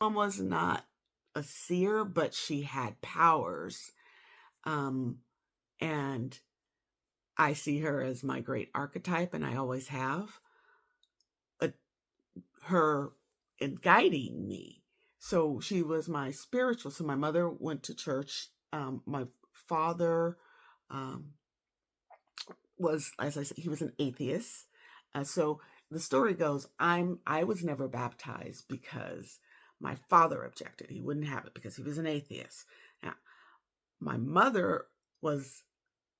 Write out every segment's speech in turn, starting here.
Mom was not a seer, but she had powers. Um, and I see her as my great archetype, and I always have uh, her in guiding me. So she was my spiritual. So my mother went to church. My father um, was, as I said, he was an atheist. So the story goes, I was never baptized because my father objected. He wouldn't have it because he was an atheist. Now, my mother was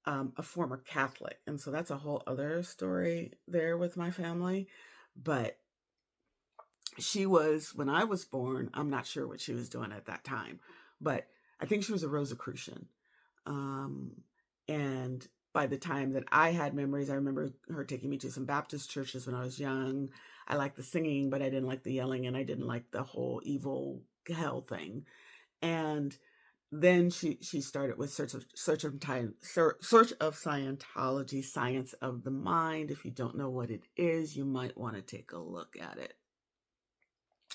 a former Catholic, and so that's a whole other story there with my family. But she was, when I was born, I'm not sure what she was doing at that time, but I think she was a Rosicrucian. Um, and by the time that I had memories, I remember her taking me to some Baptist churches when I was young. I liked the singing, but I didn't like the yelling, and I didn't like the whole evil hell thing. And then she started with Search of Scientology, Science of the Mind. If you don't know what it is, you might want to take a look at it.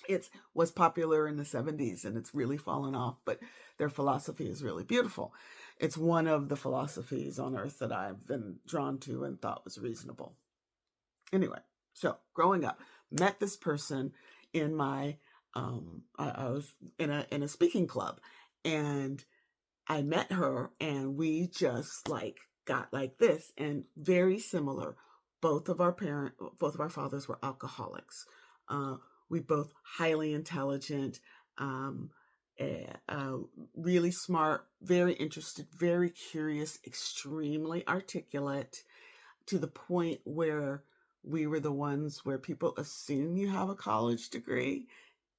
It was popular in the 70s and it's really fallen off, but their philosophy is really beautiful. It's one of the philosophies on earth that I've been drawn to and thought was reasonable. Anyway, so growing up, met this person in my I was in a speaking club, and I met her, and we just like got like this, and very similar. Both of our fathers were alcoholics. Uh, we both highly intelligent, um, uh, really smart, very interested, very curious, extremely articulate, to the point where we were the ones where people assume you have a college degree.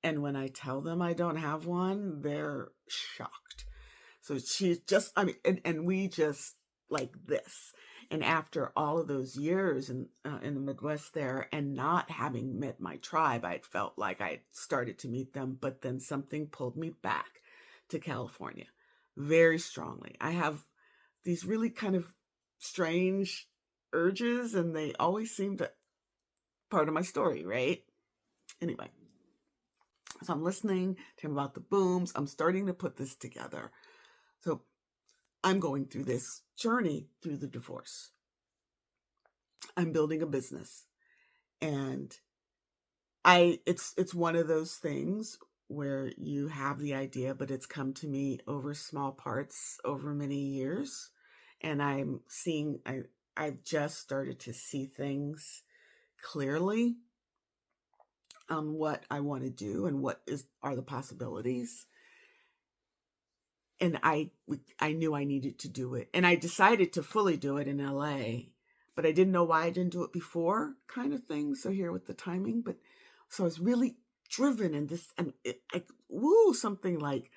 And when I tell them I don't have one, they're shocked. So she's just, I mean, and we just like this. And after all of those years in the Midwest there, and not having met my tribe, I felt like I started to meet them, but then something pulled me back to California very strongly. I have these really kind of strange urges, and they always seem to part of my story, right? Anyway, so I'm listening to him about the booms. I'm starting to put this together. So I'm going through this journey through the divorce. I'm building a business, and it's one of those things where you have the idea, but it's come to me over small parts over many years, and I've just started to see things clearly on what I want to do and what is are the possibilities. And I knew I needed to do it, and I decided to fully do it in LA, but I didn't know why I didn't do it before, kind of thing. So here with the timing, but so I was really driven in this, and something like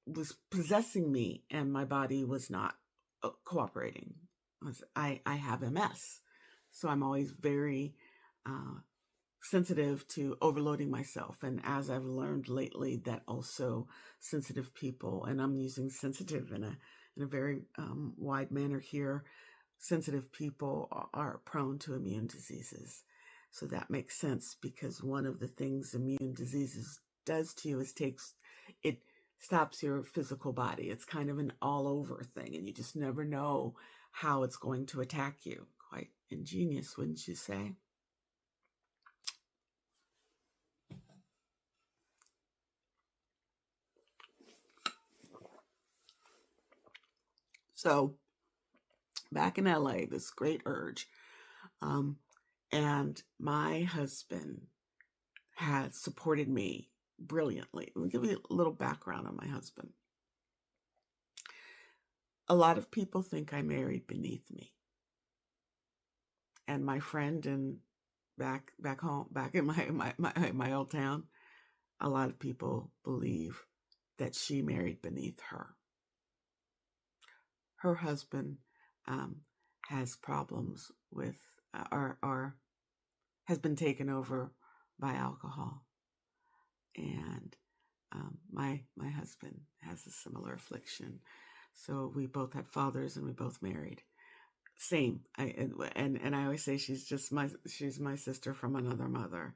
was possessing me, and my body was not cooperating. I have MS, so I'm always very uh, sensitive to overloading myself. And as I've learned lately, that also sensitive people, and I'm using sensitive in a very wide manner here, sensitive people are prone to immune diseases. So that makes sense, because one of the things immune diseases does to you is it stops your physical body. It's kind of an all over thing, and you just never know how it's going to attack you. Quite ingenious, wouldn't you say? So back in LA, this great urge. Um, and my husband had supported me brilliantly. Let me give you a little background on my husband. A lot of people think I married beneath me. And my friend in back home, back in my old town, a lot of people believe that she married beneath her. Her husband um, has problems with or has been taken over by alcohol, and my husband has a similar affliction. So we both had fathers, and we both married. Same. I always say she's my sister from another mother.